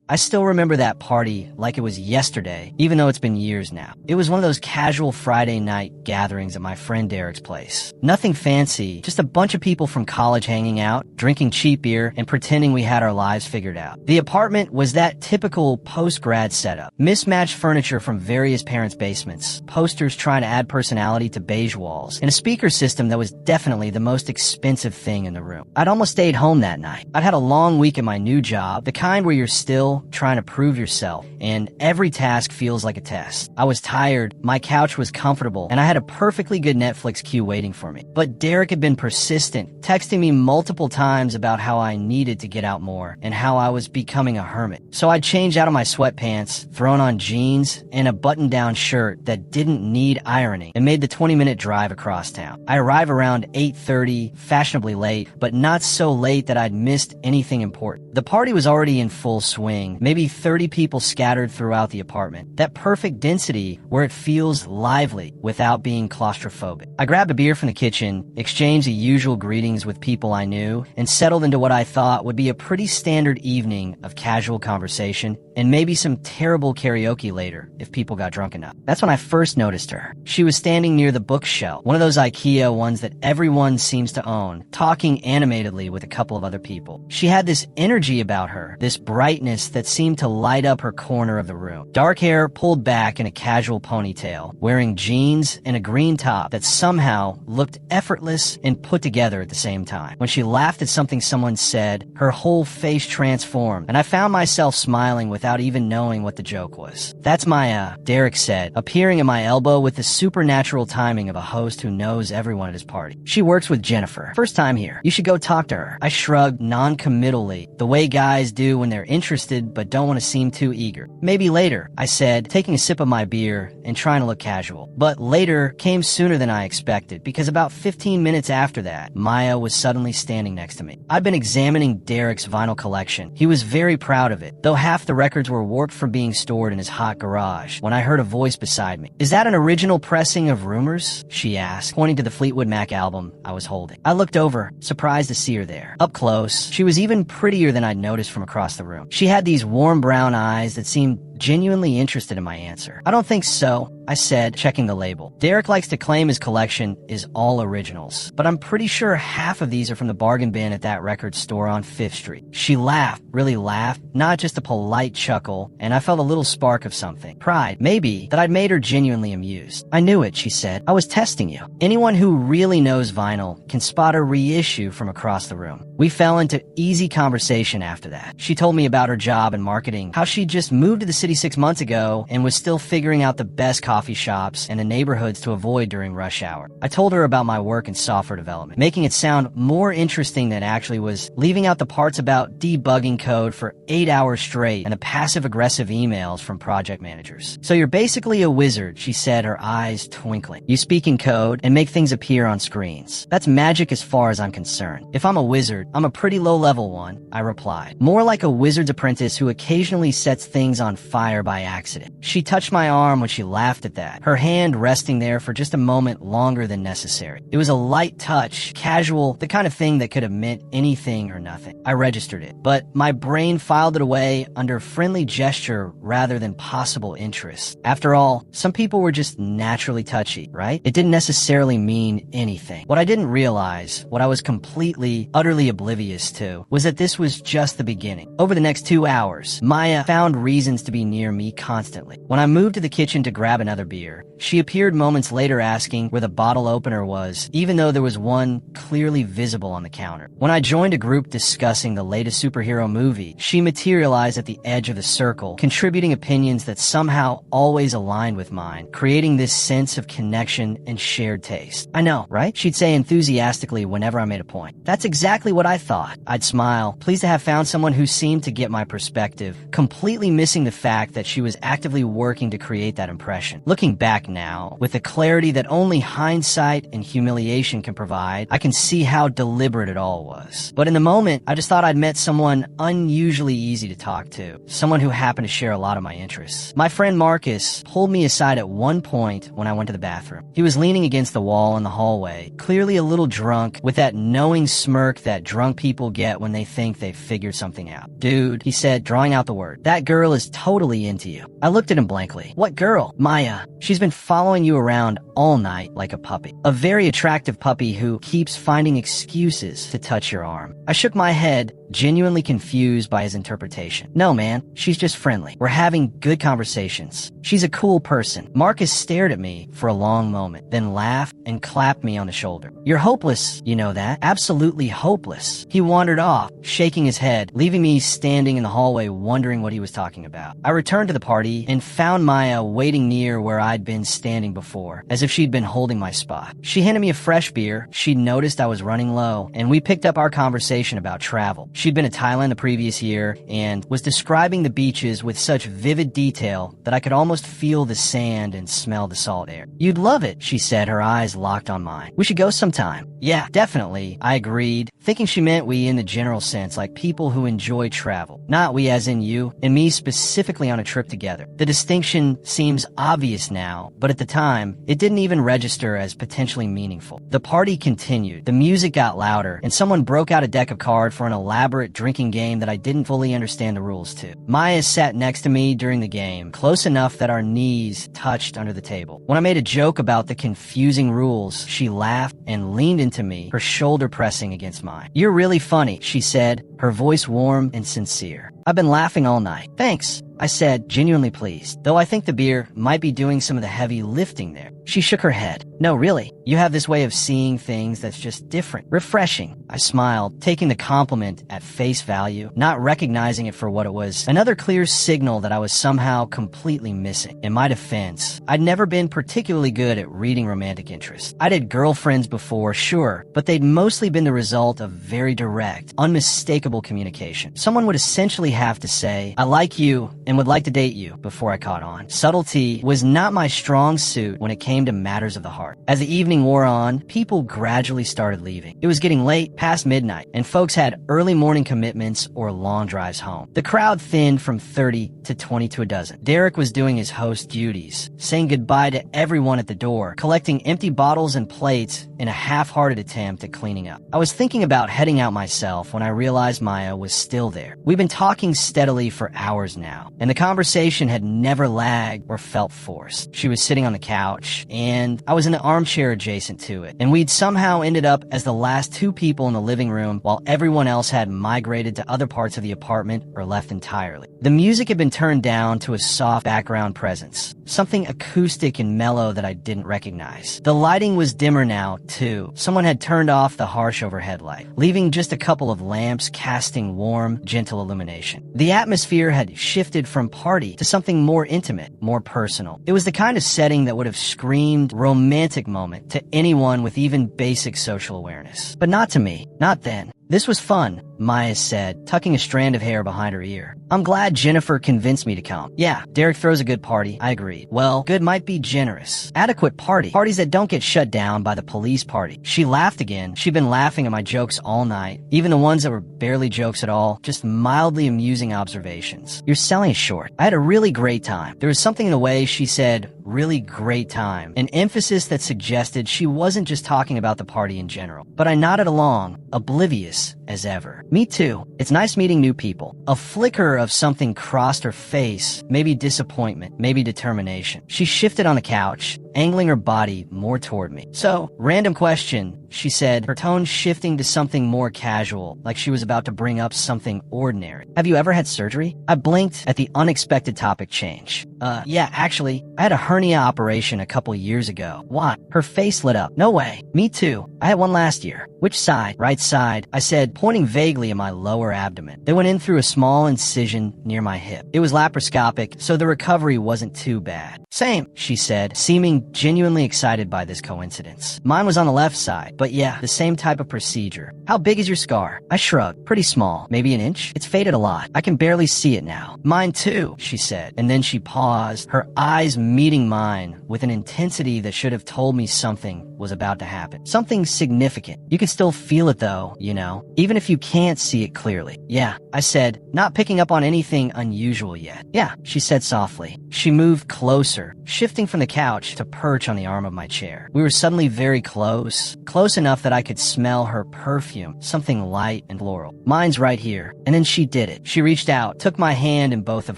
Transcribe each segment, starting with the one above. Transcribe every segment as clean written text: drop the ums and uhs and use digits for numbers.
I still remember that party like it was yesterday, even though it's been years now. It was one of those casual Friday night gatherings at my friend Derek's place. Nothing fancy, just a bunch of people from college hanging out, drinking cheap beer, and pretending we had our lives figured out. The apartment was that typical post-grad setup. Mismatched furniture from various parents' basements, posters trying to add personality to beige walls, and a speaker system that was definitely the most expensive thing in the room. I'd almost stayed home that night. I'd had a long week at my new job, the kind where you're still trying to prove yourself, and every task feels like a test. I was tired, my couch was comfortable, and I had a perfectly good Netflix queue waiting for me. But Derek had been persistent, texting me multiple times about how I needed to get out more, and how I was becoming a hermit. So I'd changed out of my sweatpants, thrown on jeans, and a button-down shirt that didn't need ironing, and made the 20-minute drive across town. I arrived around 8:30, fashionably late, but not so late that I'd missed anything important. The party was already in full swing, maybe 30 people scattered throughout the apartment. That perfect density where it feels lively without being claustrophobic. I grabbed a beer from the kitchen, exchanged the usual greetings with people I knew, and settled into what I thought would be a pretty standard evening of casual conversation and maybe some terrible karaoke later if people got drunk enough. That's when I first noticed her. She was standing near the bookshelf, one of those IKEA ones that everyone seems to own, talking animatedly with a couple of other people. She had this energy about her, this brightness that seemed to light up her corner of the room. Dark hair pulled back in a casual ponytail, wearing jeans and a green top that somehow looked effortless and put together at the same time. When she laughed at something someone said, her whole face transformed, and I found myself smiling without even knowing what the joke was. "That's Maya," Derek said, appearing at my elbow with the supernatural timing of a host who knows everyone at his party. "She works with Jennifer. First time here. You should go talk to her." I shrugged non-committally, the way guys do when they're interested but don't want to seem too eager. "Maybe later," I said, taking a sip of my beer and trying to look casual. But later came sooner than I expected, because about 15 minutes after that, Maya was suddenly standing next to me. I'd been examining Derek's vinyl collection. He was very proud of it, though half the records were warped from being stored in his hot garage, when I heard a voice beside me. "Is that an original pressing of Rumors?" she asked, pointing to the Fleetwood Mac album I was holding. I looked over, surprised to see her there. Up close, she was even prettier than I'd noticed from across the room. She had these warm brown eyes that seemed genuinely interested in my answer. "I don't think so," I said, checking the label. "Derek likes to claim his collection is all originals, but I'm pretty sure half of these are from the bargain bin at that record store on 5th Street. She laughed, really laughed, not just a polite chuckle, and I felt a little spark of something. Pride, maybe, that I'd made her genuinely amused. "I knew it," she said. "I was testing you." Anyone who really knows vinyl can spot a reissue from across the room. We fell into easy conversation after that. She told me about her job in marketing, how she just moved to the city 6 months ago and was still figuring out the best coffee shops and the neighborhoods to avoid during rush hour. I told her about my work in software development, making it sound more interesting than it actually was, leaving out the parts about debugging code for 8 hours straight and the passive-aggressive emails from project managers. "So you're basically a wizard," she said, her eyes twinkling. "You speak in code and make things appear on screens. That's magic as far as I'm concerned. If I'm a wizard, I'm a pretty low-level one," I replied. "More like a wizard's apprentice who occasionally sets things on fire by accident." She touched my arm when she laughed at that, her hand resting there for just a moment longer than necessary. It was a light touch, casual, the kind of thing that could have meant anything or nothing. I registered it, but my brain filed it away under friendly gesture rather than possible interest. After all, some people were just naturally touchy, right? It didn't necessarily mean anything. What I didn't realize, what I was completely, utterly oblivious to, was that this was just the beginning. Over the next 2 hours, Maya found reasons to be near me constantly. When I moved to the kitchen to grab another beer, she appeared moments later asking where the bottle opener was, even though there was one clearly visible on the counter. When I joined a group discussing the latest superhero movie, she materialized at the edge of the circle, contributing opinions that somehow always aligned with mine, creating this sense of connection and shared taste. "I know, right?" she'd say enthusiastically whenever I made a point. "That's exactly what I thought." I'd smile, pleased to have found someone who seemed to get my perspective, completely missing the fact fact that she was actively working to create that impression. Looking back now, with the clarity that only hindsight and humiliation can provide, I can see how deliberate it all was. But in the moment, I just thought I'd met someone unusually easy to talk to, someone who happened to share a lot of my interests. My friend Marcus pulled me aside at one point when I went to the bathroom. He was leaning against the wall in the hallway, clearly a little drunk, with that knowing smirk that drunk people get when they think they've figured something out. "Dude," he said, drawing out the word, "that girl is totally into you." I looked at him blankly. "What girl?" "Maya. She's been following you around all night like a puppy. A very attractive puppy who keeps finding excuses to touch your arm." I shook my head, genuinely confused by his interpretation. "No, man, she's just friendly. We're having good conversations. She's a cool person." Marcus stared at me for a long moment, then laughed and clapped me on the shoulder. "You're hopeless, you know that. Absolutely hopeless." He wandered off, shaking his head, leaving me standing in the hallway wondering what he was talking about. I returned to the party and found Maya waiting near where I'd been standing before, as if she'd been holding my spot. She handed me a fresh beer. She'd noticed I was running low, and we picked up our conversation about travel. She'd been to Thailand the previous year and was describing the beaches with such vivid detail that I could almost feel the sand and smell the salt air. "You'd love it," she said, her eyes locked on mine. "We should go sometime." "Yeah, definitely," I agreed, thinking she meant we in the general sense, like people who enjoy travel. Not we as in you, and me specifically on a trip together. The distinction seems obvious now, but at the time, it didn't even register as potentially meaningful. The party continued. The music got louder, and someone broke out a deck of cards for an elaborate drinking game that I didn't fully understand the rules to. Maya sat next to me during the game, close enough that our knees touched under the table. When I made a joke about the confusing rules, she laughed and leaned into me, her shoulder pressing against mine. "You're really funny," she said, her voice warm and sincere. "I've been laughing all night." "Thanks," I said, genuinely pleased, though I think the beer might be doing some of the heavy lifting there. She shook her head. "No, really. You have this way of seeing things that's just different. Refreshing." I smiled, taking the compliment at face value, not recognizing it for what it was. Another clear signal that I was somehow completely missing. In my defense, I'd never been particularly good at reading romantic interest. I'd had girlfriends before, sure, but they'd mostly been the result of very direct, unmistakable communication. Someone would essentially have to say, "I like you and would like to date you," before I caught on. Subtlety was not my strong suit when it came to matters of the heart. As the evening wore on, people gradually started leaving. It was getting late, past midnight, and folks had early morning commitments or long drives home. The crowd thinned from 30 to 20 to a dozen. Derek was doing his host duties, saying goodbye to everyone at the door, collecting empty bottles and plates in a half-hearted attempt at cleaning up. I was thinking about heading out myself when I realized Maya was still there. We'd been talking steadily for hours now, and the conversation had never lagged or felt forced. She was sitting on the couch, and I was in an armchair adjacent to it, and we'd somehow ended up as the last two people in the living room while everyone else had migrated to other parts of the apartment or left entirely. The music had been turned down to a soft background presence, something acoustic and mellow that I didn't recognize. The lighting was dimmer now, too. Someone had turned off the harsh overhead light, leaving just a couple of lamps casting warm, gentle illumination. The atmosphere had shifted from party to something more intimate, more personal. It was the kind of setting that would have screamed romantic moment to anyone with even basic social awareness. But not to me. Not then. "This was fun," Maya said, tucking a strand of hair behind her ear. "I'm glad Jennifer convinced me to come." "Yeah, Derek throws a good party," I agreed. "Well, good might be generous. Adequate party. Parties that don't get shut down by the police party." She laughed again. She'd been laughing at my jokes all night, even the ones that were barely jokes at all, just mildly amusing observations. "You're selling it short. I had a really great time." There was something in the way she said, "really great time," an emphasis that suggested she wasn't just talking about the party in general. But I nodded along, oblivious as ever. "Me too. It's nice meeting new people." A flicker of something crossed her face, maybe disappointment, maybe determination. She shifted on the couch, angling her body more toward me. "So, random question," she said, her tone shifting to something more casual, like she was about to bring up something ordinary. "Have you ever had surgery?" I blinked at the unexpected topic change. Yeah, actually, I had a hernia operation a couple years ago." "What?" Her face lit up. "No way. Me too. I had one last year." "Which side?" "Right side," I said, pointing vaguely at my lower abdomen. They went in through a small incision near my hip. It was laparoscopic, so the recovery wasn't too bad. "Same," she said, seeming genuinely excited by this coincidence. "Mine was on the left side." but yeah, the same type of procedure. How big is your scar? I shrugged. Pretty small. Maybe an inch? It's faded a lot. I can barely see it now. Mine too, she said. And then she paused, her eyes meeting mine with an intensity that should have told me something was about to happen. Something significant. You can still feel it though, you know, even if you can't see it clearly. Yeah, I said, not picking up on anything unusual yet. Yeah, she said softly. She moved closer, shifting from the couch to perch on the arm of my chair. We were suddenly very close enough that I could smell her perfume, something light and floral. Mine's right here. And then she did it. She reached out, took my hand in both of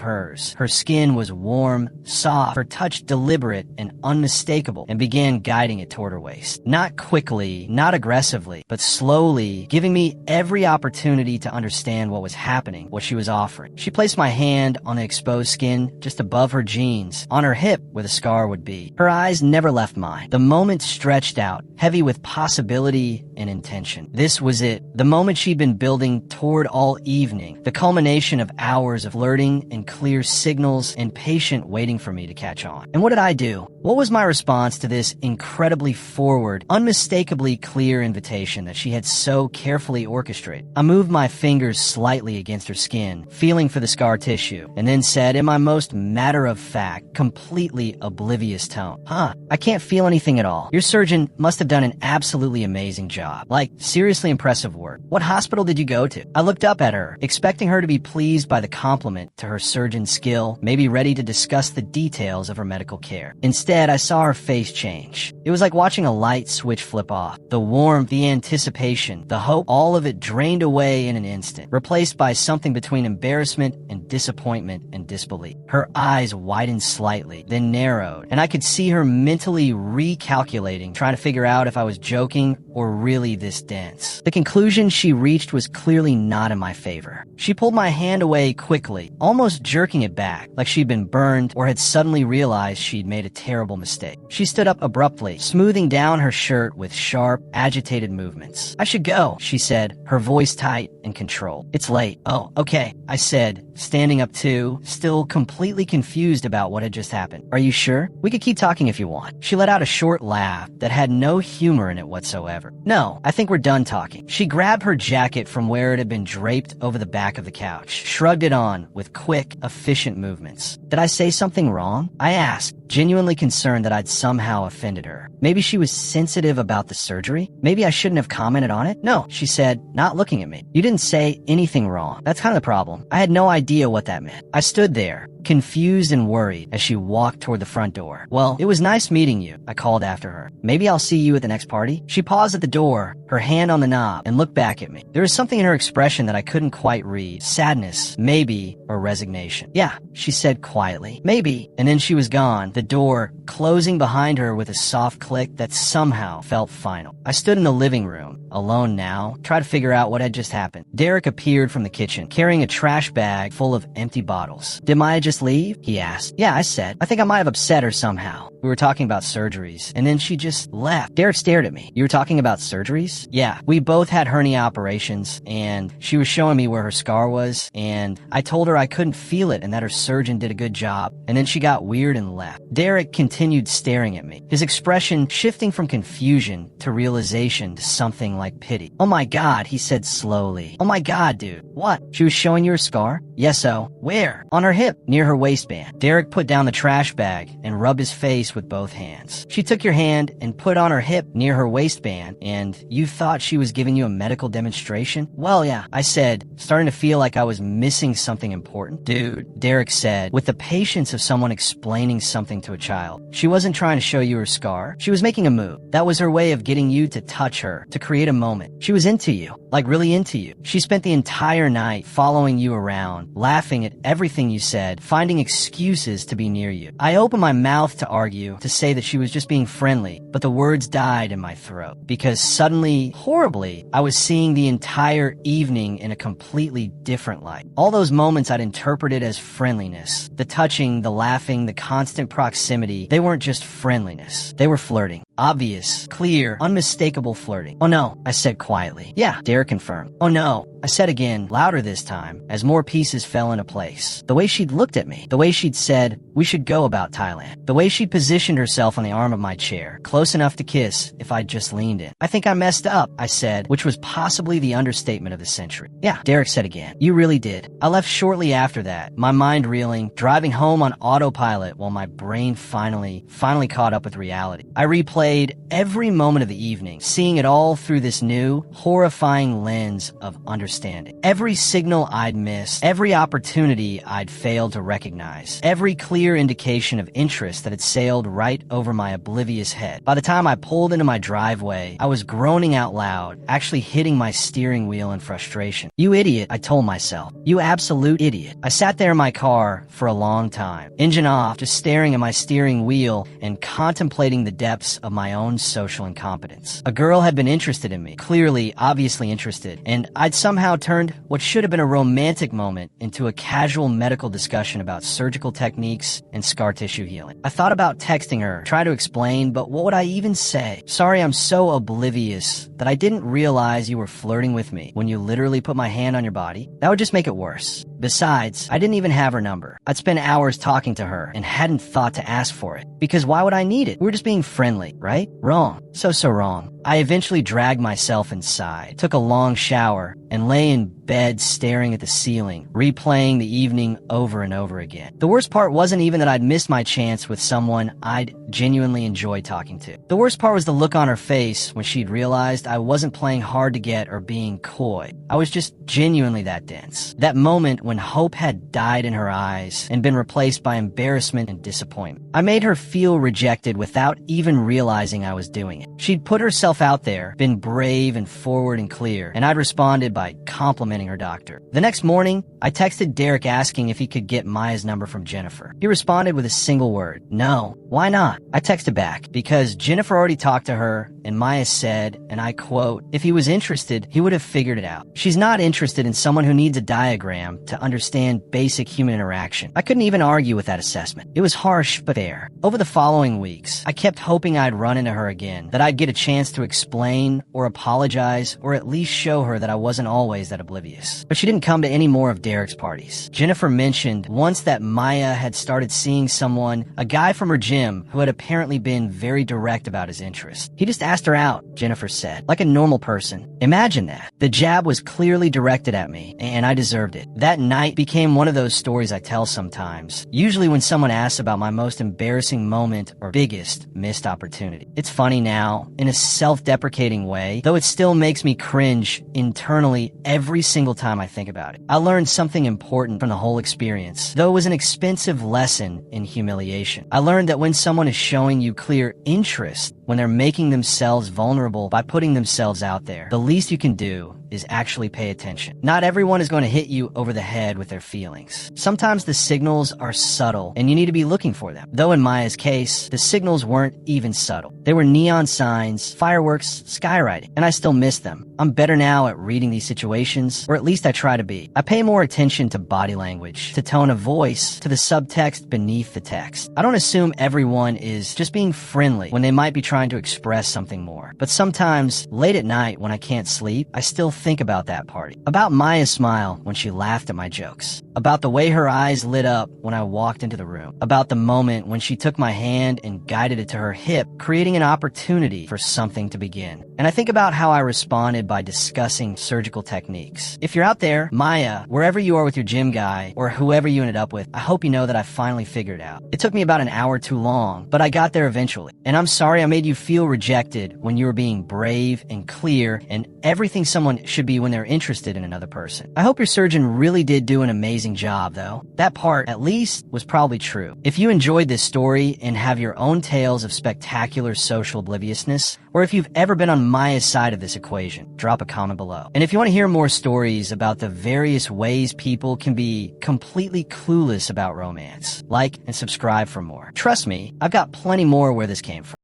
hers. Her skin was warm, soft, her touch deliberate and unmistakable, and began guiding it toward her waist. Not quickly, not aggressively, but slowly, giving me every opportunity to understand what was happening, what she was offering. She placed my hand on the exposed skin just above her jeans, on her hip where the scar would be. Her eyes never left mine. The moment stretched out, heavy with possibility and intention. This was it. The moment she'd been building toward all evening. The culmination of hours of flirting and clear signals and patient waiting for me to catch on. And what did I do? What was my response to this incredibly forward, unmistakably clear invitation that she had so carefully orchestrated? I moved my fingers slightly against her skin, feeling for the scar tissue, and then said in my most matter-of-fact, completely oblivious tone, I can't feel anything at all. Your surgeon must have done an absolutely amazing job. Like, seriously impressive work. What hospital did you go to? I looked up at her, expecting her to be pleased by the compliment to her surgeon's skill, maybe ready to discuss the details of her medical care. Instead, I saw her face change. It was like watching a light switch flip off. The warmth, the anticipation, the hope, all of it drained away in an instant, replaced by something between embarrassment and disappointment and disbelief. Her eyes widened slightly, then narrowed, and I could see her mentally recalculating, trying to figure out if I was joking or really this dense. The conclusion she reached was clearly not in my favor. She pulled my hand away quickly, almost jerking it back, like she'd been burned or had suddenly realized she'd made a terrible mistake. She stood up abruptly, smoothing down her shirt with sharp, agitated movements. I should go, she said, her voice tight and controlled. It's late. Oh, okay, I said, standing up too, still completely confused about what had just happened. Are you sure? We could keep talking if you want. She let out a short laugh that had no humor in it whatsoever. No, I think we're done talking. She grabbed her jacket from where it had been draped over the back of the couch, shrugged it on with quick, efficient movements. Did I say something wrong? I asked, genuinely concerned that I'd somehow offended her. Maybe she was sensitive about the surgery? Maybe I shouldn't have commented on it? No, she said, not looking at me. You didn't say anything wrong. That's kind of the problem. I had no idea what that meant. I stood there, confused and worried as she walked toward the front door. Well, it was nice meeting you, I called after her. Maybe I'll see you at the next party? She paused at the door, her hand on the knob, and looked back at me. There was something in her expression that I couldn't quite read. Sadness, maybe, or resignation. Yeah, she said quietly. Maybe. And then she was gone, the door closing behind her with a soft click that somehow felt final. I stood in the living room, alone now, trying to figure out what had just happened. Derek appeared from the kitchen, carrying a trash bag full of empty bottles. Did Maya just leave? He asked. Yeah, I said. I think I might have upset her somehow. We were talking about surgeries, and then she just left. Derek stared at me. You were talking about surgeries? Yeah, we both had hernia operations, and she was showing me where her scar was, and I told her I couldn't feel it and that her surgeon did a good job, and then she got weird and left. Derek continued staring at me, his expression shifting from confusion to realization to something like pity. Oh my God, he said slowly. Oh my God, dude. What? She was showing you her scar? Yes, so. Where? On her hip, near her waistband. Derek put down the trash bag and rubbed his face with both hands. She took your hand and put on her hip near her waistband, and you thought she was giving you a medical demonstration? Well, yeah, I said, starting to feel like I was missing something important. Dude, Derek said, with the patience of someone explaining something to a child. She wasn't trying to show you her scar. She was making a move. That was her way of getting you to touch her, to create a moment. She was into you, like really into you. She spent the entire night following you around, laughing at everything you said, finding excuses to be near you. I opened my mouth to argue, to say that she was just being friendly, but the words died in my throat, because suddenly, horribly, I was seeing the entire evening in a completely different light. All those moments I'd interpreted as friendliness, the touching, the laughing, the constant proximity, they weren't just friendliness. They were flirting. Obvious, clear, unmistakable flirting. Oh no, I said quietly. Yeah, Derek confirmed. Oh no, I said again, louder this time, as more pieces fell into place. The way she'd looked at me, the way she'd said, we should go about Thailand, the way she'd positioned positioned herself on the arm of my chair, close enough to kiss if I'd just leaned in. "I think I messed up," I said, which was possibly the understatement of the century. "Yeah," Derek said again. "You really did." I left shortly after that, my mind reeling, driving home on autopilot while my brain finally caught up with reality. I replayed every moment of the evening, seeing it all through this new, horrifying lens of understanding. Every signal I'd missed, every opportunity I'd failed to recognize, every clear indication of interest that had sailed right over my oblivious head. By the time I pulled into my driveway, I was groaning out loud, actually hitting my steering wheel in frustration. "You idiot," I told myself. "You absolute idiot." I sat there in my car for a long time, engine off, just staring at my steering wheel and contemplating the depths of my own social incompetence. A girl had been interested in me, clearly, obviously interested, and I'd somehow turned what should have been a romantic moment into a casual medical discussion about surgical techniques and scar tissue healing. I thought about texting her, try to explain, but what would I even say? "Sorry, I'm so oblivious that I didn't realize you were flirting with me when you literally put my hand on your body." That would just make it worse. Besides, I didn't even have her number. I'd spent hours talking to her and hadn't thought to ask for it. Because why would I need it? We were just being friendly, right? Wrong. So wrong. I eventually dragged myself inside, took a long shower, and lay in bed staring at the ceiling, replaying the evening over and over again. The worst part wasn't even that I'd missed my chance with someone I'd genuinely enjoy talking to. The worst part was the look on her face when she'd realized I wasn't playing hard to get or being coy. I was just genuinely that dense. That moment when hope had died in her eyes and been replaced by embarrassment and disappointment. I made her feel rejected without even realizing I was doing it. She'd put herself out there, been brave and forward and clear, and I'd responded by complimenting her doctor. The next morning, I texted Derek asking if he could get Maya's number from Jennifer. He responded with a single word: "No." "Why not?" I texted back, because Jennifer already talked to her, and Maya said, and I quote, "If he was interested, he would have figured it out." She's not interested in someone who needs a diagram to understand basic human interaction. I couldn't even argue with that assessment. It was harsh but fair. Over the following weeks, I kept hoping I'd run into her again, that I'd get a chance to explain or apologize or at least show her that I wasn't always that oblivious. But she didn't come to any more of Derek's parties. Jennifer mentioned once that Maya had started seeing someone, a guy from her gym, who had apparently been very direct about his interest. He just asked her out, Jennifer said, like a normal person. Imagine that. The jab was clearly directed at me, and I deserved it. That night became one of those stories I tell sometimes, usually when someone asks about my most embarrassing moment or biggest missed opportunity. It's funny now, in a self-deprecating way, though it still makes me cringe internally every single time I think about it. I learned something important from the whole experience, though it was an expensive lesson in humiliation. I learned that when someone is showing you clear interest, when they're making themselves vulnerable by putting themselves out there, the least you can do is actually pay attention. Not everyone is going to hit you over the head with their feelings. Sometimes the signals are subtle, and you need to be looking for them. Though in Maya's case, the signals weren't even subtle. They were neon signs, fireworks, skywriting, and I still miss them. I'm better now at reading these situations, or at least I try to be. I pay more attention to body language, to tone of voice, to the subtext beneath the text. I don't assume everyone is just being friendly when they might be trying to express something more. But sometimes, late at night when I can't sleep, I still think about that party. About Maya's smile when she laughed at my jokes. About the way her eyes lit up when I walked into the room. About the moment when she took my hand and guided it to her hip, creating an opportunity for something to begin. And I think about how I responded by discussing surgical techniques. If you're out there, Maya, wherever you are with your gym guy, or whoever you ended up with, I hope you know that I finally figured it out. It took me about an hour too long, but I got there eventually. And I'm sorry I made you feel rejected when you were being brave and clear and everything someone should be when they're interested in another person. I hope your surgeon really did do an amazing job, though. That part, at least, was probably true. If you enjoyed this story and have your own tales of spectacular social obliviousness, or if you've ever been on Maya's side of this equation, drop a comment below. And if you want to hear more stories about the various ways people can be completely clueless about romance, like and subscribe for more. Trust me, I've got plenty more where this came from.